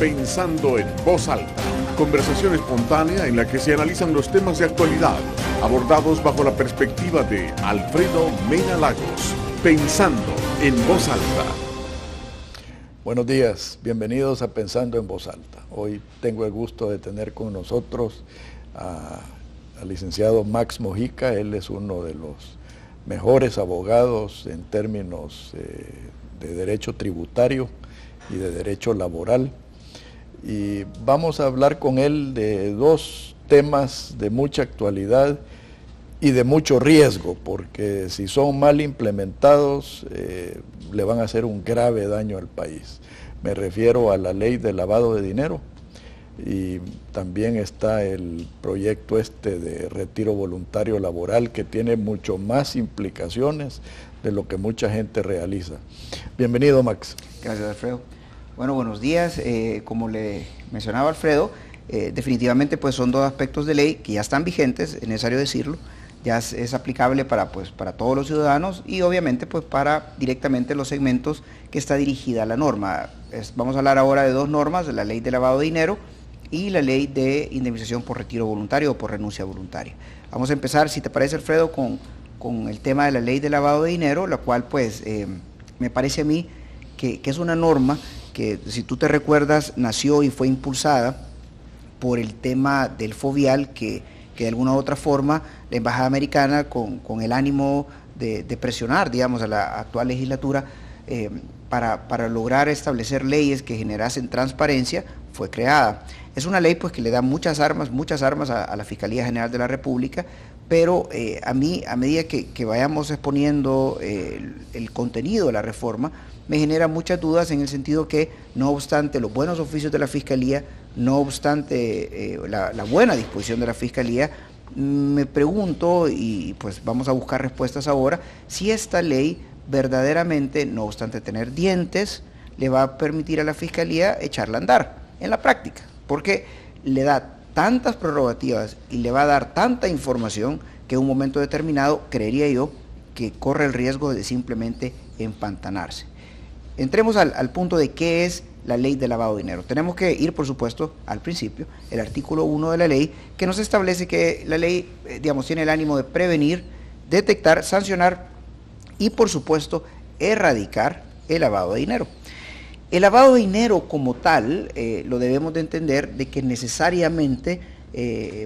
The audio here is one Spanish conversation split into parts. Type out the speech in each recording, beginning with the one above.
Pensando en Voz Alta, conversación espontánea en la que se analizan los temas de actualidad, abordados bajo la perspectiva de Alfredo Mena Lagos. Pensando en Voz Alta. Buenos días, bienvenidos a Pensando en Voz Alta. Hoy tengo el gusto de tener con nosotros al licenciado Max Mojica. Él es uno de los mejores abogados en términos de derecho tributario y de derecho laboral. Y vamos a hablar con él de dos temas de mucha actualidad y de mucho riesgo, porque si son mal implementados le van a hacer un grave daño al país. Me refiero a la ley de lavado de dinero y también está el proyecto de retiro voluntario laboral, que tiene mucho más implicaciones de lo que mucha gente realiza. Bienvenido, Max. Gracias, Alfredo. Bueno, buenos días. Como le mencionaba Alfredo, definitivamente pues son dos aspectos de ley que ya están vigentes, es necesario decirlo, ya es aplicable para todos los ciudadanos y obviamente pues para directamente los segmentos que está dirigida la norma. Vamos a hablar ahora de dos normas, de la ley de lavado de dinero y la ley de indemnización por retiro voluntario o por renuncia voluntaria. Vamos a empezar, si te parece, Alfredo, con el tema de la ley de lavado de dinero, la cual pues me parece a mí que es una norma que, si tú te recuerdas, nació y fue impulsada por el tema del fovial, que de alguna u otra forma la Embajada Americana, con el ánimo de presionar, digamos, a la actual legislatura para lograr establecer leyes que generasen transparencia, fue creada. Es una ley pues que le da muchas armas a la Fiscalía General de la República, pero a medida que vayamos exponiendo el contenido de la reforma, me genera muchas dudas en el sentido que, no obstante los buenos oficios de la Fiscalía, no obstante la buena disposición de la Fiscalía, me pregunto, y pues vamos a buscar respuestas ahora, si esta ley verdaderamente, no obstante tener dientes, le va a permitir a la Fiscalía echarla a andar en la práctica, porque le da tantas prerrogativas y le va a dar tanta información que en un momento determinado, creería yo, que corre el riesgo de simplemente empantanarse. Entremos al punto de qué es la ley de lavado de dinero. Tenemos que ir, por supuesto, al principio, el artículo 1 de la ley, que nos establece que la ley, digamos, tiene el ánimo de prevenir, detectar, sancionar y, por supuesto, erradicar el lavado de dinero. El lavado de dinero como tal, lo debemos de entender de que necesariamente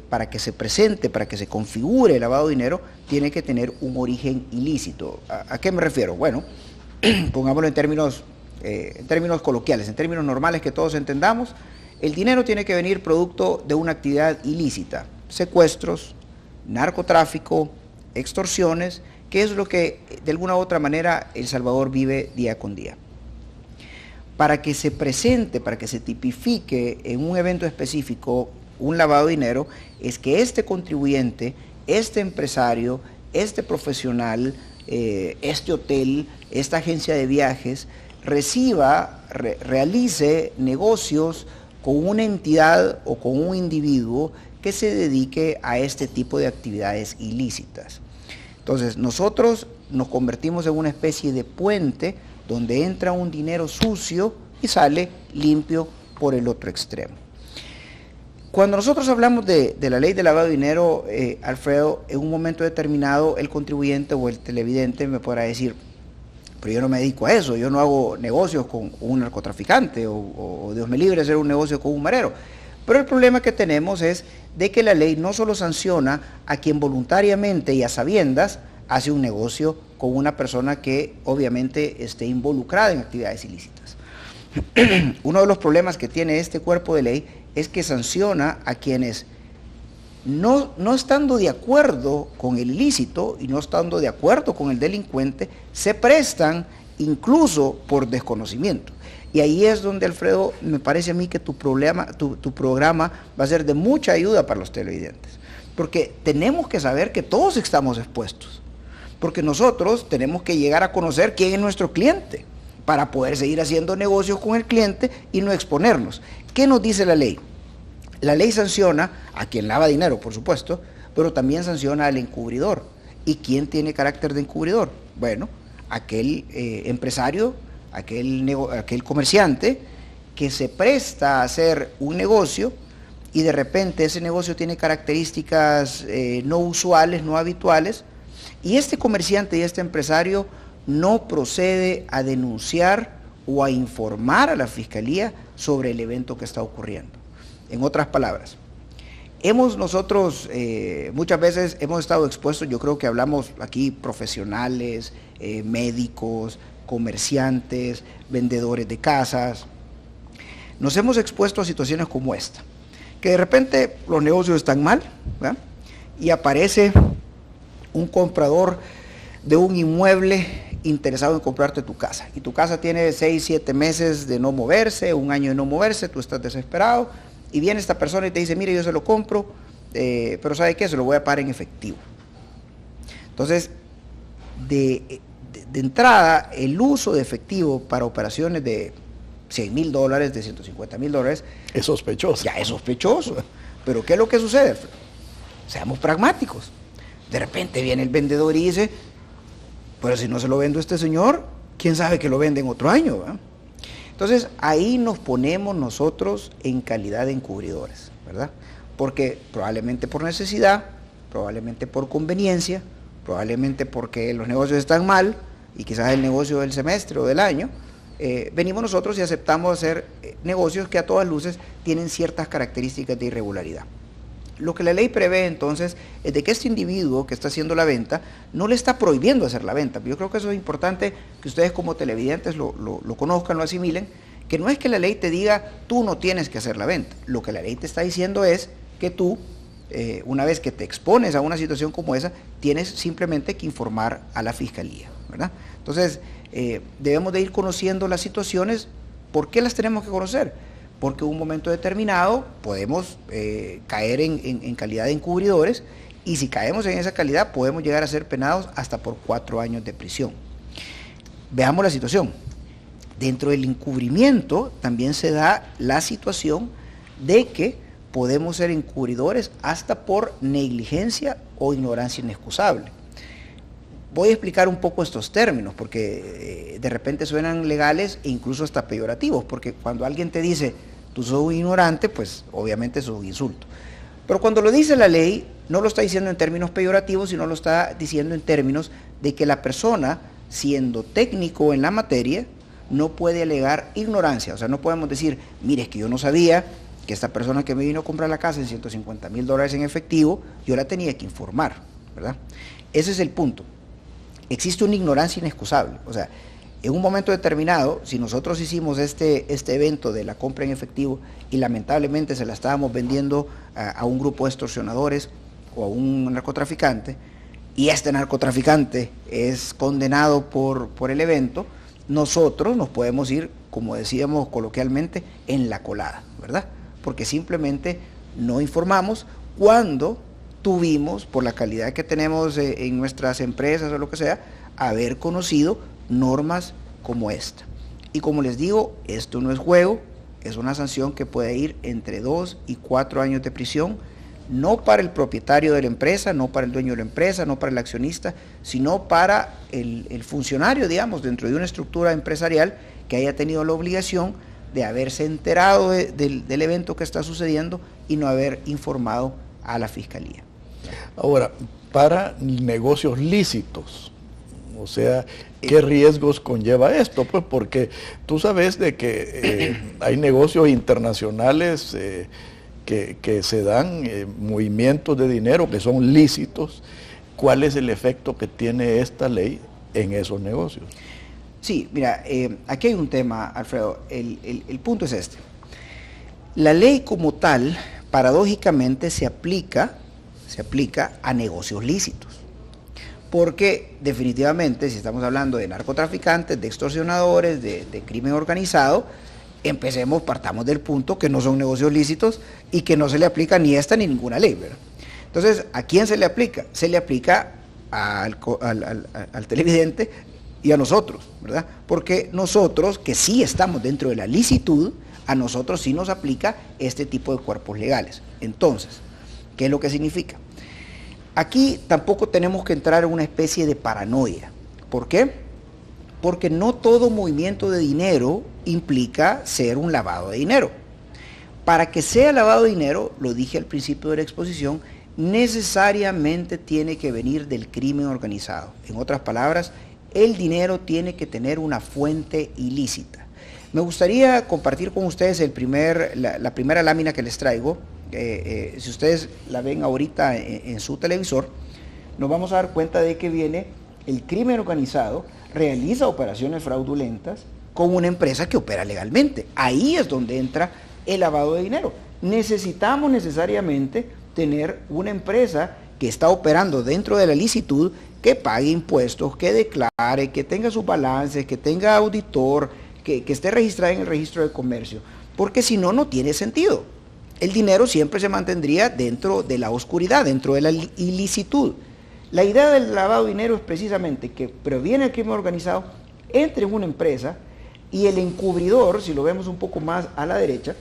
para que se presente, para que se configure el lavado de dinero, tiene que tener un origen ilícito. ¿A qué me refiero? Bueno, pongámoslo en términos coloquiales, en términos normales que todos entendamos. El dinero tiene que venir producto de una actividad ilícita, secuestros, narcotráfico, extorsiones, que es lo que de alguna u otra manera El Salvador vive día con día. Para que se presente, para que se tipifique en un evento específico un lavado de dinero, es que este contribuyente, este empresario, este profesional, este hotel, esta agencia de viajes, realice negocios con una entidad o con un individuo que se dedique a este tipo de actividades ilícitas. Entonces, nosotros nos convertimos en una especie de puente donde entra un dinero sucio y sale limpio por el otro extremo. Cuando nosotros hablamos de la ley de lavado de dinero, Alfredo, en un momento determinado el contribuyente o el televidente me podrá decir, pero yo no me dedico a eso, yo no hago negocios con un narcotraficante o Dios me libre de hacer un negocio con un marero. Pero el problema que tenemos es de que la ley no solo sanciona a quien voluntariamente y a sabiendas hace un negocio con una persona que obviamente esté involucrada en actividades ilícitas. Uno de los problemas que tiene este cuerpo de ley es que sanciona a quienes no estando de acuerdo con el ilícito y no estando de acuerdo con el delincuente, se prestan incluso por desconocimiento. Y ahí es donde, Alfredo, me parece a mí que tu programa va a ser de mucha ayuda para los televidentes, porque tenemos que saber que todos estamos expuestos, porque nosotros tenemos que llegar a conocer quién es nuestro cliente para poder seguir haciendo negocios con el cliente y no exponernos. ¿Qué nos dice la ley? La ley sanciona a quien lava dinero, por supuesto, pero también sanciona al encubridor. ¿Y quién tiene carácter de encubridor? Bueno, aquel empresario, aquel comerciante que se presta a hacer un negocio y de repente ese negocio tiene características no usuales, no habituales, y este comerciante y este empresario no procede a denunciar o a informar a la Fiscalía sobre el evento que está ocurriendo. En otras palabras, nosotros muchas veces hemos estado expuestos, yo creo que hablamos aquí profesionales, médicos, comerciantes, vendedores de casas, nos hemos expuesto a situaciones como esta, que de repente los negocios están mal, ¿verdad? Y aparece un comprador de un inmueble interesado en comprarte tu casa, y tu casa tiene 6, 7 meses de no moverse, 1 año de no moverse, tú estás desesperado, y viene esta persona y te dice, mire, yo se lo compro, pero ¿sabe qué? Se lo voy a pagar en efectivo. Entonces, de entrada, el uso de efectivo para operaciones de $100,000, de $150,000, es sospechoso. Ya es sospechoso. Pero ¿qué es lo que sucede? Seamos pragmáticos. De repente viene el vendedor y dice, pero si no se lo vendo a este señor, ¿quién sabe que lo vende en otro año? ¿Verdad? Entonces, ahí nos ponemos nosotros en calidad de encubridores, ¿verdad? Porque probablemente por necesidad, probablemente por conveniencia, probablemente porque los negocios están mal, y quizás el negocio del semestre o del año, venimos nosotros y aceptamos hacer negocios que a todas luces tienen ciertas características de irregularidad. Lo que la ley prevé entonces es de que este individuo que está haciendo la venta no le está prohibiendo hacer la venta. Yo creo que eso es importante que ustedes como televidentes lo conozcan, lo asimilen, que no es que la ley te diga tú no tienes que hacer la venta. Lo que la ley te está diciendo es que tú, una vez que te expones a una situación como esa, tienes simplemente que informar a la Fiscalía, ¿verdad? Entonces, debemos de ir conociendo las situaciones. ¿Por qué las tenemos que conocer? Porque en un momento determinado podemos caer en calidad de encubridores, y si caemos en esa calidad podemos llegar a ser penados hasta por 4 años de prisión. Veamos la situación. Dentro del encubrimiento también se da la situación de que podemos ser encubridores hasta por negligencia o ignorancia inexcusable. Voy a explicar un poco estos términos, porque de repente suenan legales e incluso hasta peyorativos, porque cuando alguien te dice, tú sos un ignorante, pues obviamente es un insulto. Pero cuando lo dice la ley, no lo está diciendo en términos peyorativos, sino lo está diciendo en términos de que la persona, siendo técnico en la materia, no puede alegar ignorancia. O sea, no podemos decir, mire, es que yo no sabía que esta persona que me vino a comprar la casa en $150,000 en efectivo, yo la tenía que informar, ¿verdad? Ese es el punto. Existe una ignorancia inexcusable. O sea, en un momento determinado, si nosotros hicimos este evento de la compra en efectivo y lamentablemente se la estábamos vendiendo a un grupo de extorsionadores o a un narcotraficante, y este narcotraficante es condenado por el evento, nosotros nos podemos ir, como decíamos coloquialmente, en la colada, ¿verdad? Porque simplemente no informamos cuando tuvimos, por la calidad que tenemos en nuestras empresas o lo que sea, haber conocido normas como esta. Y como les digo, esto no es juego, es una sanción que puede ir entre 2 y 4 años de prisión, no para el propietario de la empresa, no para el dueño de la empresa, no para el accionista, sino para el funcionario, digamos, dentro de una estructura empresarial que haya tenido la obligación de haberse enterado del evento que está sucediendo y no haber informado a la Fiscalía. Ahora, para negocios lícitos, o sea, ¿qué riesgos conlleva esto? Pues porque tú sabes de que hay negocios internacionales que se dan movimientos de dinero que son lícitos. ¿Cuál es el efecto que tiene esta ley en esos negocios? Sí, mira, aquí hay un tema, Alfredo. El punto es este. La ley como tal, paradójicamente, se aplica a negocios lícitos. Porque definitivamente, si estamos hablando de narcotraficantes, de extorsionadores, de crimen organizado, partamos del punto que no son negocios lícitos y que no se le aplica ni esta ni ninguna ley, ¿verdad? Entonces, ¿a quién se le aplica? Se le aplica al televidente y a nosotros, ¿verdad? Porque nosotros, que sí estamos dentro de la licitud, a nosotros sí nos aplica este tipo de cuerpos legales. Entonces, ¿qué es lo que significa? Aquí tampoco tenemos que entrar en una especie de paranoia. ¿Por qué? porque no todo movimiento de dinero implica ser un lavado de dinero. Para que sea lavado de dinero, lo dije al principio de la exposición, necesariamente tiene que venir del crimen organizado. En otras palabras, el dinero tiene que tener una fuente ilícita. Me gustaría compartir con ustedes la primera lámina que les traigo. Si ustedes la ven ahorita en su televisor, nos vamos a dar cuenta de que viene el crimen organizado, realiza operaciones fraudulentas con una empresa que opera legalmente. Ahí es donde entra el lavado de dinero. Necesitamos necesariamente tener una empresa que está operando dentro de la licitud, que pague impuestos, que declare, que tenga sus balances, que tenga auditor, que esté registrada en el registro de comercio, porque si no, no tiene sentido. El dinero siempre se mantendría dentro de la oscuridad, dentro de la ilicitud. La idea del lavado de dinero es precisamente que proviene el crimen organizado, entre en una empresa y el encubridor, si lo vemos un poco más a la derecha,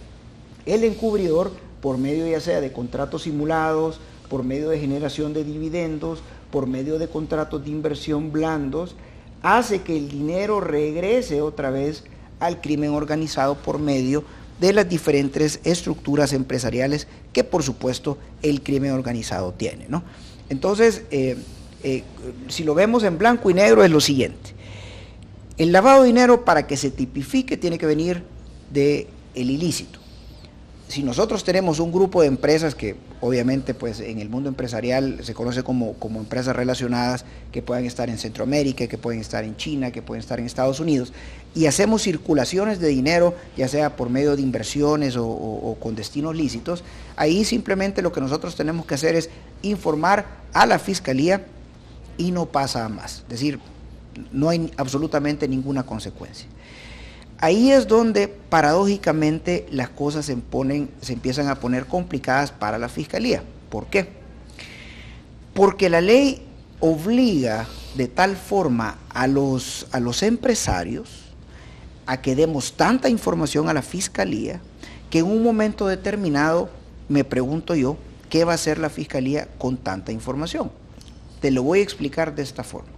el encubridor, por medio ya sea de contratos simulados, por medio de generación de dividendos, por medio de contratos de inversión blandos, hace que el dinero regrese otra vez al crimen organizado por medio de las diferentes estructuras empresariales que por supuesto el crimen organizado tiene, ¿no? Entonces, si lo vemos en blanco y negro es lo siguiente: el lavado de dinero, para que se tipifique, tiene que venir del ilícito. Si nosotros tenemos un grupo de empresas que obviamente pues en el mundo empresarial se conoce como empresas relacionadas, que puedan estar en Centroamérica, que pueden estar en China, que pueden estar en Estados Unidos, y hacemos circulaciones de dinero, ya sea por medio de inversiones o con destinos lícitos, ahí simplemente lo que nosotros tenemos que hacer es informar a la Fiscalía y no pasa a más. Es decir, no hay absolutamente ninguna consecuencia. Ahí es donde paradójicamente las cosas se empiezan a poner complicadas para la Fiscalía. ¿Por qué? Porque la ley obliga de tal forma a los empresarios a que demos tanta información a la Fiscalía que en un momento determinado me pregunto yo, ¿qué va a hacer la Fiscalía con tanta información? Te lo voy a explicar de esta forma.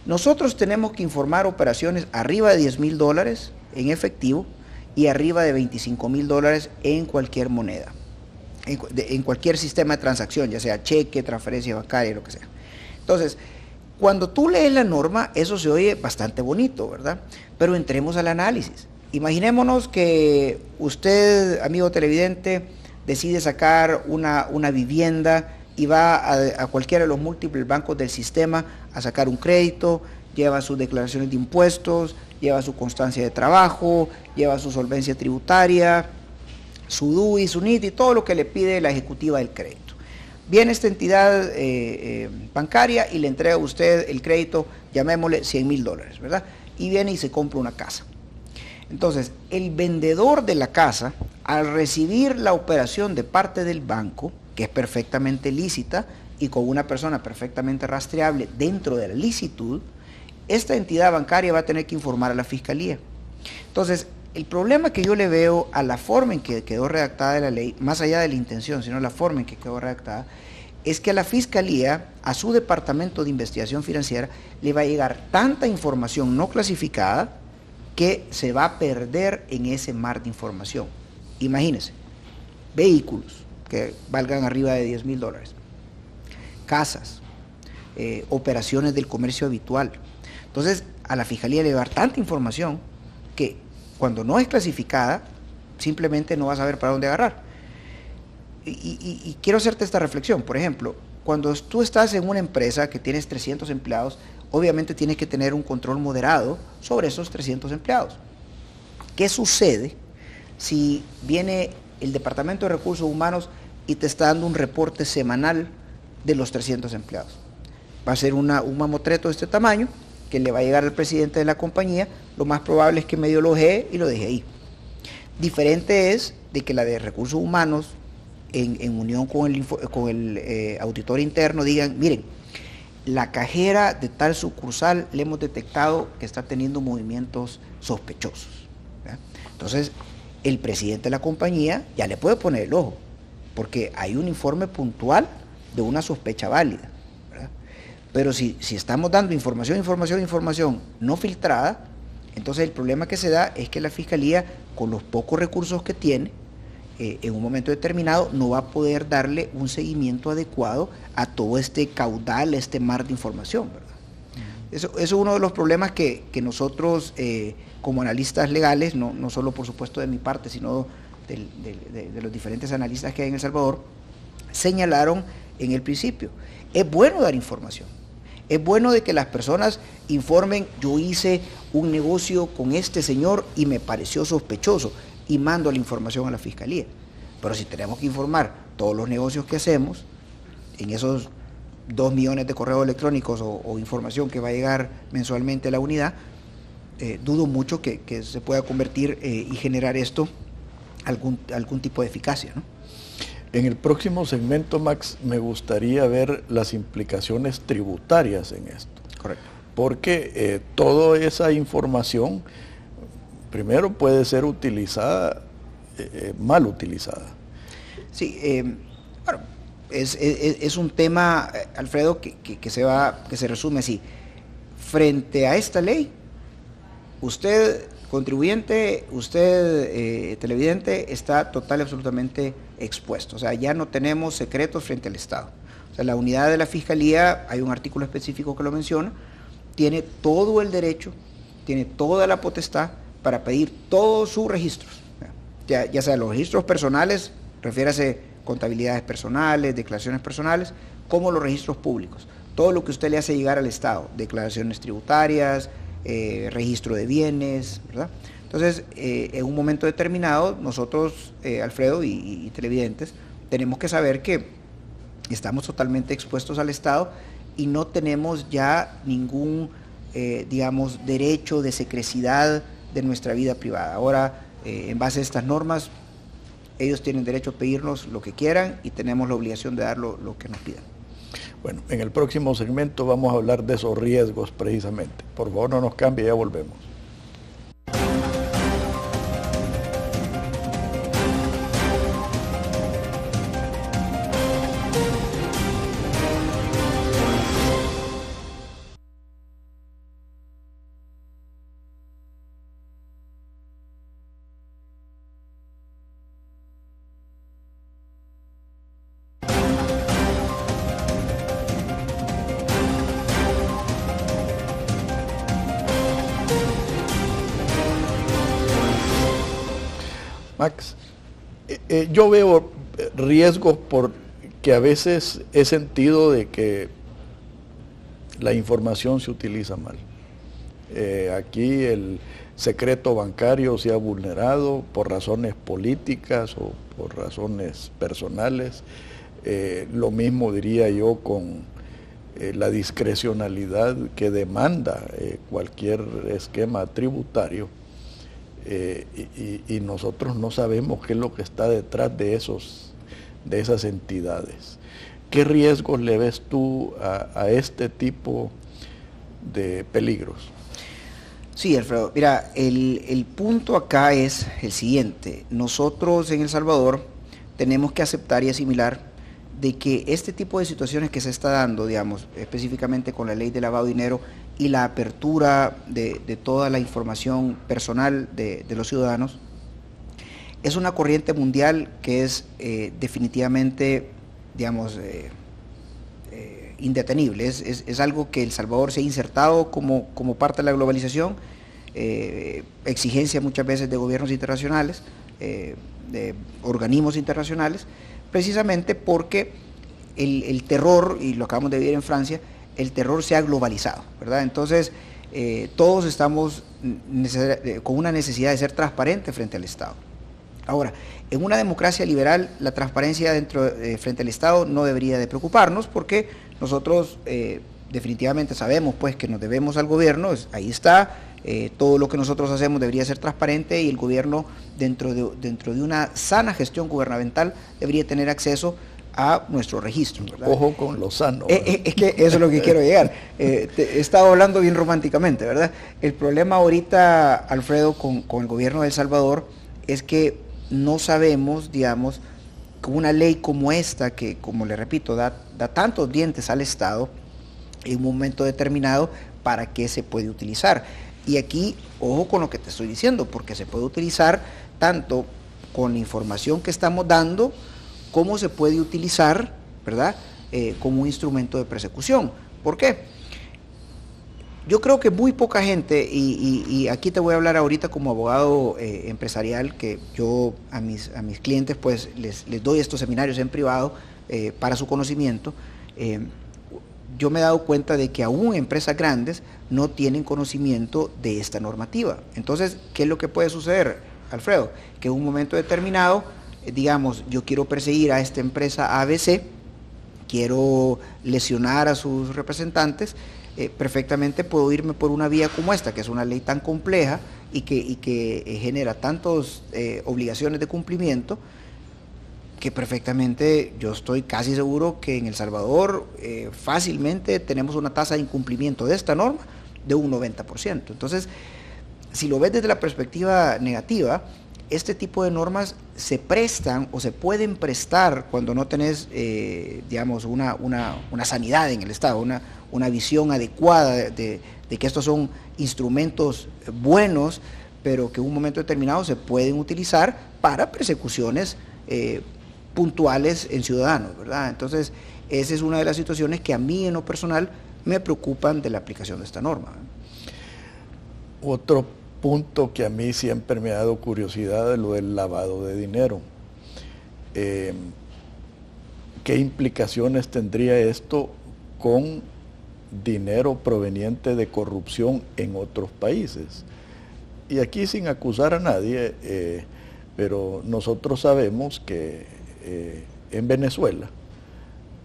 Nosotros tenemos que informar operaciones arriba de $10,000 en efectivo y arriba de $25,000 en cualquier moneda, en cualquier sistema de transacción, ya sea cheque, transferencia bancaria, lo que sea. Entonces, cuando tú lees la norma, eso se oye bastante bonito, ¿verdad? Pero entremos al análisis. Imaginémonos que usted, amigo televidente, decide sacar una vivienda y va a cualquiera de los múltiples bancos del sistema a sacar un crédito, lleva sus declaraciones de impuestos, lleva su constancia de trabajo, lleva su solvencia tributaria, su DUI, su NIT y todo lo que le pide la ejecutiva del crédito. Viene esta entidad bancaria y le entrega a usted el crédito, llamémosle $100,000, ¿verdad? Y viene y se compra una casa. Entonces, el vendedor de la casa, al recibir la operación de parte del banco, que es perfectamente lícita y con una persona perfectamente rastreable dentro de la licitud, esta entidad bancaria va a tener que informar a la Fiscalía. Entonces, el problema que yo le veo a la forma en que quedó redactada la ley, más allá de la intención, sino la forma en que quedó redactada, es que a la Fiscalía, a su Departamento de Investigación Financiera, le va a llegar tanta información no clasificada que se va a perder en ese mar de información. Imagínense, vehículos que valgan arriba de $10,000, casas, operaciones del comercio habitual. Entonces, a la Fiscalía le va a dar tanta información que cuando no es clasificada, simplemente no va a saber para dónde agarrar. Y quiero hacerte esta reflexión. Por ejemplo, cuando tú estás en una empresa que tienes 300 empleados, obviamente tienes que tener un control moderado sobre esos 300 empleados. ¿Qué sucede si viene el Departamento de Recursos Humanos y te está dando un reporte semanal de los 300 empleados? Va a ser un mamotreto de este tamaño que le va a llegar al presidente de la compañía. Lo más probable es que medio lo ojee y lo deje ahí. Diferente es de que la de Recursos Humanos, en unión con el auditor interno, digan, miren, la cajera de tal sucursal le hemos detectado que está teniendo movimientos sospechosos, ¿verdad? Entonces, el presidente de la compañía ya le puede poner el ojo, porque hay un informe puntual de una sospecha válida, ¿verdad? Pero si estamos dando información no filtrada, entonces el problema que se da es que la Fiscalía, con los pocos recursos que tiene, en un momento determinado no va a poder darle un seguimiento adecuado a todo este caudal, este mar de información, ¿verdad? Eso es uno de los problemas que nosotros, como analistas legales, no solo por supuesto de mi parte, sino de los diferentes analistas que hay en El Salvador, señalaron en el principio. Es bueno dar información, es bueno de que las personas informen: yo hice un negocio con este señor y me pareció sospechoso, y mando la información a la Fiscalía. Pero si tenemos que informar todos los negocios que hacemos, en esos 2 millones de correos electrónicos o información que va a llegar mensualmente a la unidad, dudo mucho que se pueda convertir y generar esto algún tipo de eficacia, ¿no? En el próximo segmento, Max, me gustaría ver las implicaciones tributarias en esto. Correcto. Porque toda esa información, primero, puede ser utilizada, mal utilizada. Sí, bueno, es un tema, Alfredo, que se resume así. Frente a esta ley, usted, contribuyente, usted, televidente, está total y absolutamente expuesto. O sea, ya no tenemos secretos frente al Estado. O sea, la unidad de la Fiscalía, hay un artículo específico que lo menciona, tiene todo el derecho, tiene toda la potestad para pedir todos sus registros, ya sea los registros personales, refiérase contabilidades personales, declaraciones personales, como los registros públicos. Todo lo que usted le hace llegar al Estado, declaraciones tributarias, registro de bienes, ¿verdad? Entonces, en un momento determinado, nosotros, Alfredo y televidentes, tenemos que saber que estamos totalmente expuestos al Estado y no tenemos ya ningún, digamos, derecho de secrecidad de nuestra vida privada. Ahora, en base a estas normas, ellos tienen derecho a pedirnos lo que quieran y tenemos la obligación de dar lo que nos pidan. Bueno, en el próximo segmento vamos a hablar de esos riesgos precisamente. Por favor, no nos cambie, ya volvemos. Max, yo veo riesgos porque a veces he sentido de que la información se utiliza mal. Aquí el secreto bancario se ha vulnerado por razones políticas o por razones personales. Lo mismo diría yo con la discrecionalidad que demanda cualquier esquema tributario. Y nosotros no sabemos qué es lo que está detrás de esas entidades. ¿Qué riesgos le ves tú a este tipo de peligros? Sí, Alfredo, mira, el punto acá es el siguiente. Nosotros en El Salvador tenemos que aceptar y asimilar de que este tipo de situaciones que se está dando, digamos, específicamente con la ley de lavado de dinero y la apertura de toda la información personal de los ciudadanos, es una corriente mundial que es definitivamente, digamos, indetenible. Es algo que El Salvador se ha insertado como parte de la globalización, exigencia muchas veces de gobiernos internacionales, de organismos internacionales, precisamente porque el terror, y lo acabamos de vivir en Francia, el terror se ha globalizado, ¿verdad? Entonces, todos estamos con una necesidad de ser transparentes frente al Estado. Ahora, en una democracia liberal, la transparencia frente al Estado no debería de preocuparnos, porque nosotros definitivamente sabemos pues que nos debemos al gobierno, ahí está, todo lo que nosotros hacemos debería ser transparente, y el gobierno, dentro de una sana gestión gubernamental, debería tener acceso a nuestro registro, ¿verdad? Ojo con lo sano. Es que eso es lo que quiero llegar. He estado hablando bien románticamente, ¿verdad? El problema ahorita, Alfredo, con el gobierno de El Salvador, es que no sabemos, digamos, con una ley como esta, que, como le repito, da tantos dientes al Estado, en un momento determinado para qué se puede utilizar. Y aquí, ojo con lo que te estoy diciendo, porque se puede utilizar tanto con la información que estamos dando, como se puede utilizar, ¿verdad?, como un instrumento de persecución. ¿Por qué? Yo creo que muy poca gente, y aquí te voy a hablar ahorita como abogado empresarial, que yo a mis clientes pues les doy estos seminarios en privado para su conocimiento. Yo me he dado cuenta de que aún empresas grandes no tienen conocimiento de esta normativa. Entonces, ¿qué es lo que puede suceder, Alfredo? Que en un momento determinado, digamos, yo quiero perseguir a esta empresa ABC, quiero lesionar a sus representantes, perfectamente puedo irme por una vía como esta, que es una ley tan compleja y que genera tantas obligaciones de cumplimiento, que perfectamente yo estoy casi seguro que en El Salvador fácilmente tenemos una tasa de incumplimiento de esta norma de un 90%. Entonces, si lo ves desde la perspectiva negativa, este tipo de normas se prestan o se pueden prestar cuando no tenés, digamos, una sanidad en el Estado, una visión adecuada de que estos son instrumentos buenos, pero que en un momento determinado se pueden utilizar para persecuciones puntuales en ciudadanos, ¿verdad? Entonces, esa es una de las situaciones que a mí en lo personal me preocupan de la aplicación de esta norma. Otro punto que a mí siempre me ha dado curiosidad es lo del lavado de dinero. ¿Qué implicaciones tendría esto con dinero proveniente de corrupción en otros países? Y aquí sin acusar a nadie, pero nosotros sabemos que en Venezuela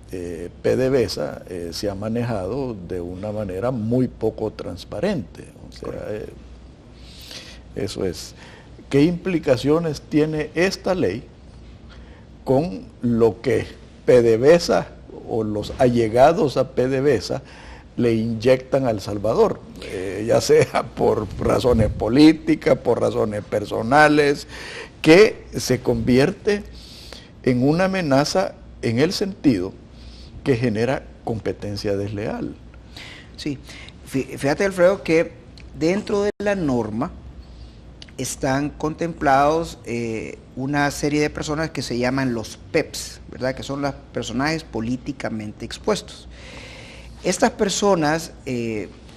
PDVSA se ha manejado de una manera muy poco transparente. O sea, eso es. ¿Qué implicaciones tiene esta ley con lo que PDVSA o los allegados a PDVSA le inyectan a El Salvador? Ya sea por razones políticas, por razones personales, que se convierte en una amenaza en el sentido que genera competencia desleal. Sí, fíjate, Alfredo, que dentro de la norma están contemplados una serie de personas que se llaman los PEPs, ¿verdad?, que son los personajes políticamente expuestos. Estas personas,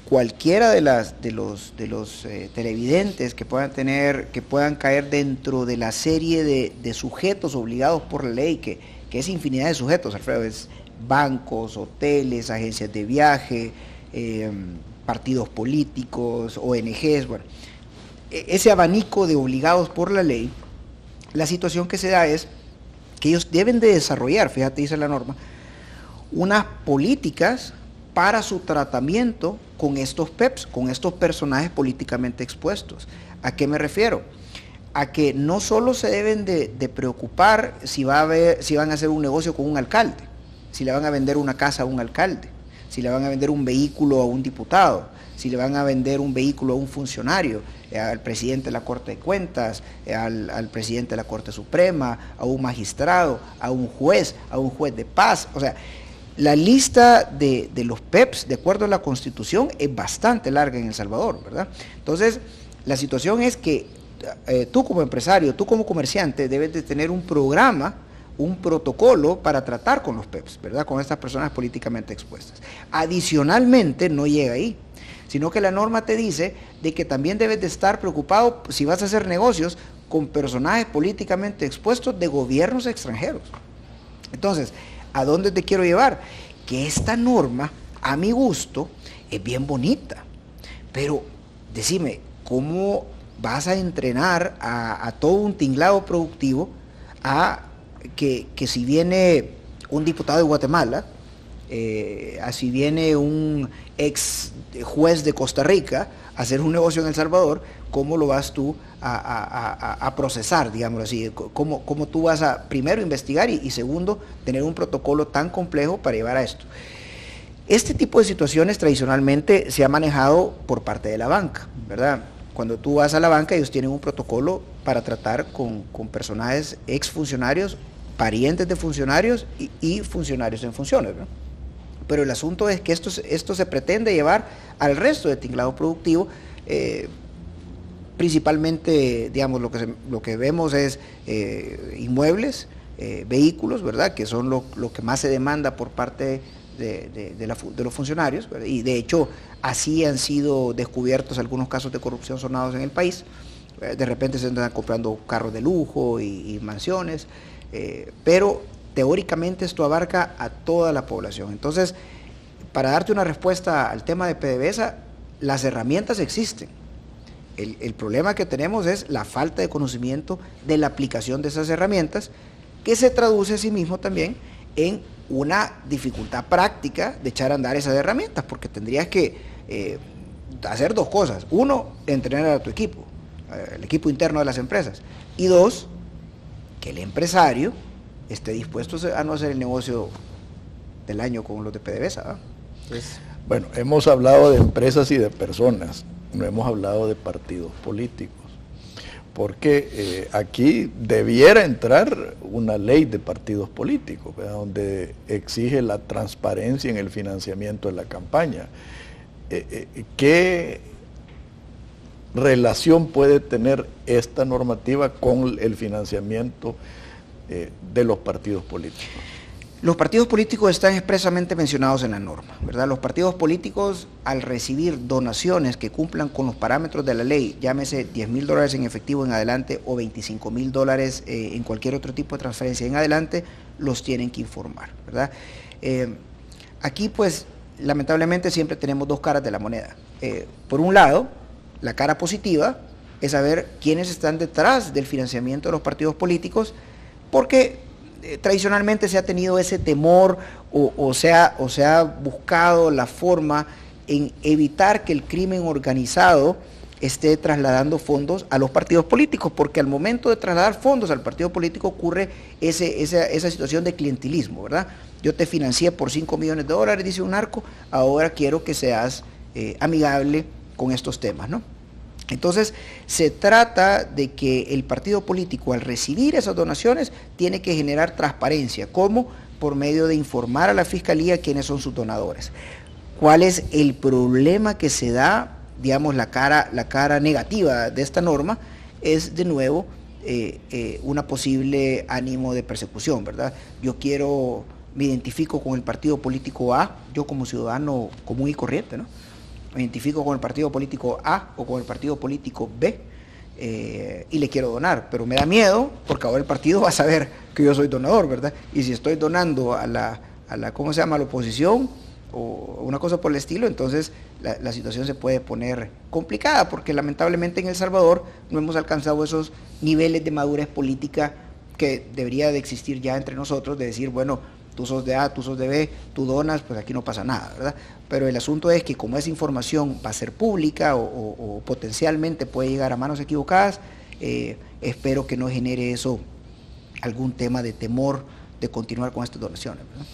cualquiera de los televidentes que puedan caer dentro de la serie de sujetos obligados por la ley, que es infinidad de sujetos, Alfredo, es bancos, hoteles, agencias de viaje, partidos políticos, ONGs, bueno, ese abanico de obligados por la ley, la situación que se da es que ellos deben de desarrollar, fíjate, dice la norma, unas políticas para su tratamiento con estos PEPs, con estos personajes políticamente expuestos. ¿A qué me refiero? A que no solo se deben de preocupar si van a hacer un negocio con un alcalde, si le van a vender una casa a un alcalde, si le van a vender un vehículo a un diputado, si le van a vender un vehículo a un funcionario, al presidente de la Corte de Cuentas, al presidente de la Corte Suprema, a un magistrado, a un juez de paz. O sea, la lista de los PEPs, de acuerdo a la Constitución, es bastante larga en El Salvador, ¿verdad? Entonces, la situación es que tú como empresario, tú como comerciante, debes de tener un programa, un protocolo para tratar con los PEPs, ¿verdad?, con estas personas políticamente expuestas. Adicionalmente, no llega ahí, sino que la norma te dice de que también debes de estar preocupado si vas a hacer negocios con personajes políticamente expuestos de gobiernos extranjeros. Entonces, ¿a dónde te quiero llevar? Que esta norma, a mi gusto, es bien bonita, pero decime, ¿cómo vas a entrenar a todo un tinglado productivo a que si viene un diputado de Guatemala, así viene un ex juez de Costa Rica a hacer un negocio en El Salvador, ¿cómo lo vas tú a procesar, digámoslo así? ¿Cómo tú vas a, primero, investigar y segundo, tener un protocolo tan complejo para llevar a esto? Este tipo de situaciones tradicionalmente se ha manejado por parte de la banca, ¿verdad? Cuando tú vas a la banca, ellos tienen un protocolo para tratar con personajes exfuncionarios, parientes de funcionarios y funcionarios en funciones, ¿no? pero el asunto es que esto se pretende llevar al resto de tinglado productivo, principalmente, digamos, lo que vemos es inmuebles, vehículos, ¿verdad?, que son lo que más se demanda por parte de los funcionarios, ¿verdad? Y de hecho así han sido descubiertos algunos casos de corrupción sonados en el país. De repente se andan comprando carros de lujo y mansiones, pero teóricamente esto abarca a toda la población. Entonces, para darte una respuesta al tema de PDVSA, las herramientas existen. El problema que tenemos es la falta de conocimiento de la aplicación de esas herramientas, que se traduce a sí mismo también en una dificultad práctica de echar a andar esas herramientas, porque tendrías que hacer dos cosas. Uno, entrenar a tu equipo, el equipo interno de las empresas. Y dos, que el empresario esté dispuesto a no hacer el negocio del año con los de PDVSA, ¿verdad? Entonces, bueno, hemos hablado de empresas y de personas, no hemos hablado de partidos políticos, porque aquí debiera entrar una ley de partidos políticos, ¿verdad?, donde exige la transparencia en el financiamiento de la campaña. ¿Qué relación puede tener esta normativa con el financiamiento de los partidos políticos? Los partidos políticos están expresamente mencionados en la norma, ¿verdad? Los partidos políticos, al recibir donaciones que cumplan con los parámetros de la ley, llámese $10,000 en efectivo en adelante o $25,000 en cualquier otro tipo de transferencia en adelante, los tienen que informar, ¿verdad? Aquí, pues, lamentablemente siempre tenemos dos caras de la moneda. Por un lado, la cara positiva es saber quiénes están detrás del financiamiento de los partidos políticos, porque tradicionalmente se ha tenido ese temor o se ha buscado la forma en evitar que el crimen organizado esté trasladando fondos a los partidos políticos, porque al momento de trasladar fondos al partido político ocurre esa situación de clientelismo, ¿verdad? Yo te financié por $5 millones, dice un narco, ahora quiero que seas amigable con estos temas, ¿no? Entonces, se trata de que el partido político, al recibir esas donaciones, tiene que generar transparencia. ¿Cómo? Por medio de informar a la Fiscalía quiénes son sus donadores. ¿Cuál es el problema que se da? Digamos, la cara negativa de esta norma es, de nuevo, una posible ánimo de persecución, ¿verdad? Me identifico con el partido político A, yo como ciudadano común y corriente, ¿no? Me identifico con el partido político A o con el partido político B y le quiero donar, pero me da miedo porque ahora el partido va a saber que yo soy donador, ¿verdad? Y si estoy donando a la ¿cómo se llama?, a la oposición o una cosa por el estilo, entonces la situación se puede poner complicada, porque lamentablemente en El Salvador no hemos alcanzado esos niveles de madurez política que debería de existir ya entre nosotros, de decir, bueno, tú sos de A, tú sos de B, tú donas, pues aquí no pasa nada, ¿verdad? Pero el asunto es que como esa información va a ser pública o potencialmente puede llegar a manos equivocadas, espero que no genere eso algún tema de temor de continuar con estas donaciones, ¿verdad?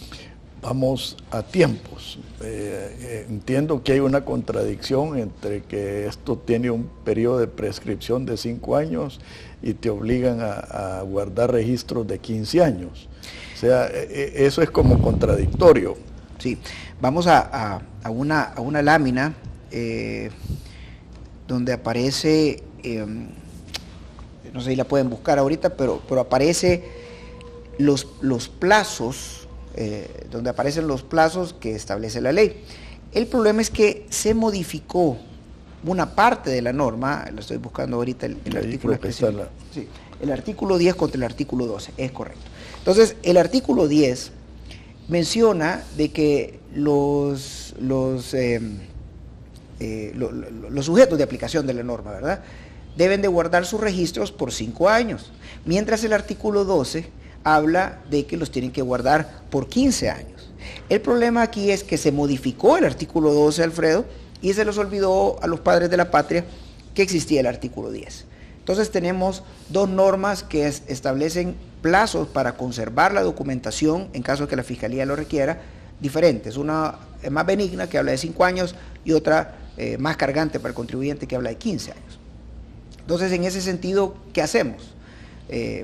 Vamos a tiempos. Entiendo que hay una contradicción entre que esto tiene un periodo de prescripción de 5 años y te obligan a guardar registros de 15 años. O sea, eso es como contradictorio. Sí, vamos a una lámina donde aparece, no sé si la pueden buscar ahorita, pero aparece los plazos, donde aparecen los plazos que establece la ley. El problema es que se modificó una parte de la norma, lo estoy buscando ahorita, el artículo específico. Sí, el artículo 10 contra el artículo 12, es correcto. Entonces, el artículo 10 menciona de que los sujetos de aplicación de la norma, ¿verdad?, deben de guardar sus registros por 5 años, mientras el artículo 12 habla de que los tienen que guardar por 15 años. El problema aquí es que se modificó el artículo 12, Alfredo, y se les olvidó a los padres de la patria que existía el artículo 10. Entonces tenemos dos normas que establecen plazos para conservar la documentación en caso de que la Fiscalía lo requiera, diferentes. Una más benigna, que habla de 5 años, y otra más cargante para el contribuyente, que habla de 15 años. Entonces, en ese sentido, ¿qué hacemos?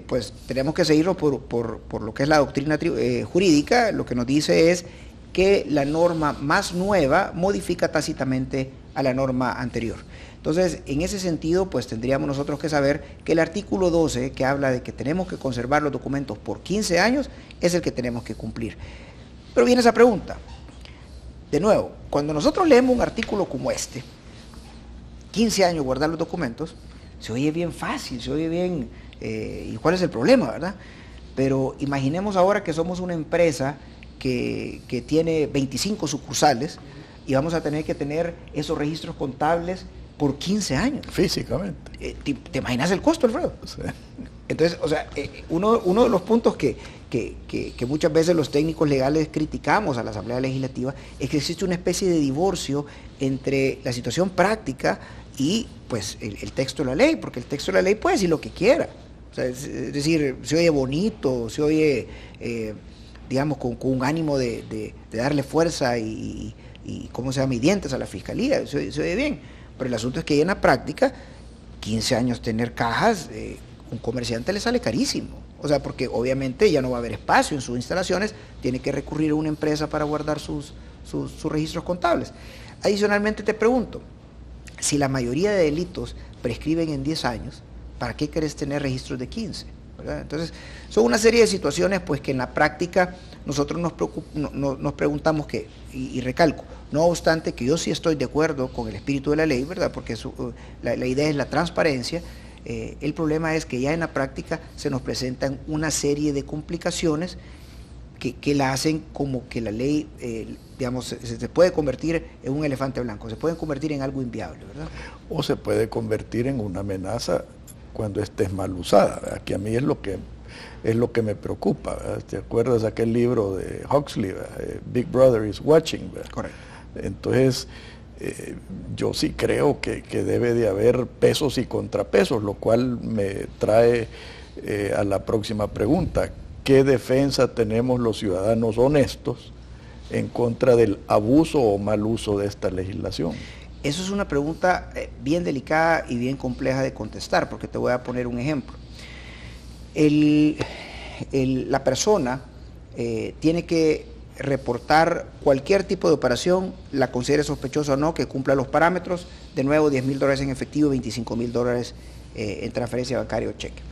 Pues tenemos que seguirlo por lo que es la doctrina jurídica. Lo que nos dice es que la norma más nueva modifica tácitamente a la norma anterior. Entonces, en ese sentido, pues tendríamos nosotros que saber que el artículo 12, que habla de que tenemos que conservar los documentos por 15 años, es el que tenemos que cumplir. Pero viene esa pregunta. De nuevo, cuando nosotros leemos un artículo como este, 15 años guardar los documentos, se oye bien fácil, se oye bien, ¿y cuál es el problema, verdad? Pero imaginemos ahora que somos una empresa que tiene 25 sucursales y vamos a tener que tener esos registros contables por 15 años. Físicamente. ¿Te imaginas el costo, Alfredo? Sí. Entonces, o sea, uno de los puntos que muchas veces los técnicos legales criticamos a la Asamblea Legislativa es que existe una especie de divorcio entre la situación práctica y pues el texto de la ley, porque el texto de la ley puede decir lo que quiera. O sea, es decir, se oye bonito, se oye, digamos, con un ánimo de darle fuerza y ¿cómo se llama? Y dientes a la fiscalía, se oye bien. Pero el asunto es que en la práctica, 15 años tener cajas, un comerciante le sale carísimo. O sea, porque obviamente ya no va a haber espacio en sus instalaciones, tiene que recurrir a una empresa para guardar sus registros contables. Adicionalmente te pregunto, si la mayoría de delitos prescriben en 10 años, ¿para qué querés tener registros de 15? ¿Verdad? Entonces, son una serie de situaciones pues que en la práctica nosotros nos preguntamos qué, y recalco, no obstante que yo sí estoy de acuerdo con el espíritu de la ley, ¿verdad? Porque la idea es la transparencia. El problema es que ya en la práctica se nos presentan una serie de complicaciones que la hacen como que la ley, digamos, se puede convertir en un elefante blanco, se puede convertir en algo inviable, ¿verdad? O se puede convertir en una amenaza cuando estés mal usada, ¿verdad? Que a mí es lo que me preocupa, ¿verdad? ¿Te acuerdas de aquel libro de Huxley, Big Brother is Watching, ¿verdad? Correcto. Entonces, yo sí creo que debe de haber pesos y contrapesos, lo cual me trae a la próxima pregunta. ¿Qué defensa tenemos los ciudadanos honestos en contra del abuso o mal uso de esta legislación? Eso es una pregunta bien delicada y bien compleja de contestar, porque te voy a poner un ejemplo. La persona tiene que reportar cualquier tipo de operación, la considere sospechosa o no, que cumpla los parámetros, de nuevo $10,000 en efectivo, $25,000 en transferencia bancaria o cheque.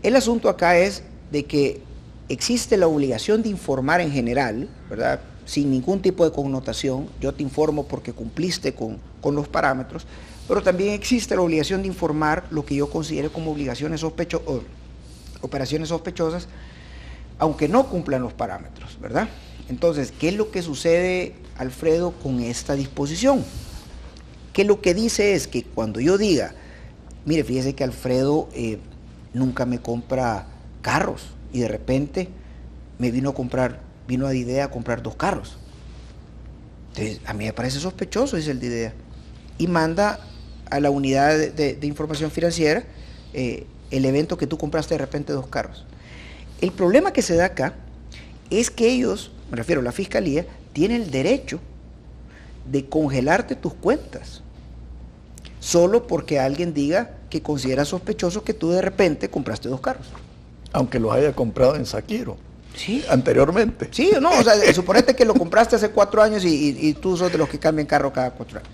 El asunto acá es de que existe la obligación de informar en general, ¿verdad? Sin ningún tipo de connotación, yo te informo porque cumpliste con los parámetros, pero también existe la obligación de informar lo que yo considere como operaciones sospechosas, aunque no cumplan los parámetros, ¿verdad? Entonces, ¿qué es lo que sucede, Alfredo, con esta disposición? Que lo que dice es que cuando yo diga, mire, fíjese que Alfredo nunca me compra carros y de repente me vino a Didea a comprar 2 carros. Entonces, a mí me parece sospechoso, dice el Didea, y manda a la unidad de información financiera el evento que tú compraste de repente 2 carros. El problema que se da acá es que ellos, me refiero a la fiscalía, tiene el derecho de congelarte tus cuentas, solo porque alguien diga que considera sospechoso que tú de repente compraste 2 carros. Aunque los haya comprado en Saquiro. Sí. Anteriormente. Sí, no, o sea, suponete que lo compraste hace 4 años y tú sos de los que cambian carro cada 4 años.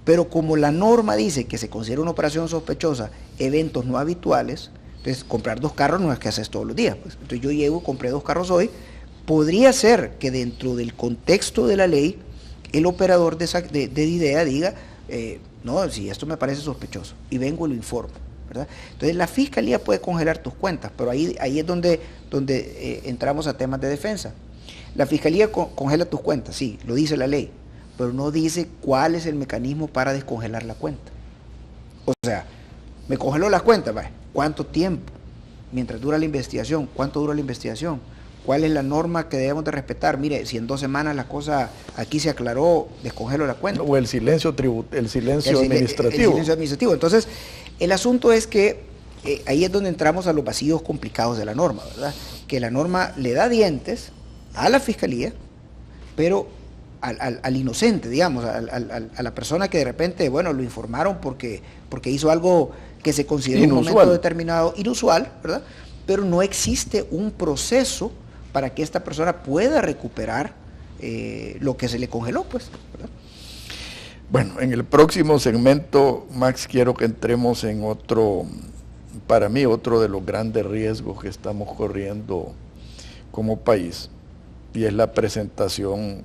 Pero como la norma dice que se considera una operación sospechosa, eventos no habituales, entonces comprar 2 carros no es que haces todos los días. Pues. Entonces yo llego, compré 2 carros hoy, podría ser que dentro del contexto de la ley, el operador de Didea diga, no, si esto me parece sospechoso, y vengo y lo informo, ¿verdad? Entonces la fiscalía puede congelar tus cuentas, pero ahí es donde entramos a temas de defensa. La fiscalía congela tus cuentas, sí, lo dice la ley, pero no dice cuál es el mecanismo para descongelar la cuenta. O sea, me congeló las cuentas, ¿vale? ¿Cuánto tiempo? Mientras dura la investigación, ¿cuánto dura la investigación? ¿Cuál es la norma que debemos de respetar? Mire, si en 2 semanas la cosa aquí se aclaró, descongelo la cuenta. O el silencio administrativo. El silencio administrativo. Entonces, el asunto es que ahí es donde entramos a los vacíos complicados de la norma, ¿verdad? Que la norma le da dientes a la fiscalía, pero al inocente, digamos, a la persona que de repente, bueno, lo informaron porque hizo algo que se considera en un momento determinado inusual, ¿verdad? Pero no existe un proceso para que esta persona pueda recuperar lo que se le congeló, pues, ¿verdad? Bueno, en el próximo segmento, Max, quiero que entremos en otro, para mí, otro de los grandes riesgos que estamos corriendo como país, y es la presentación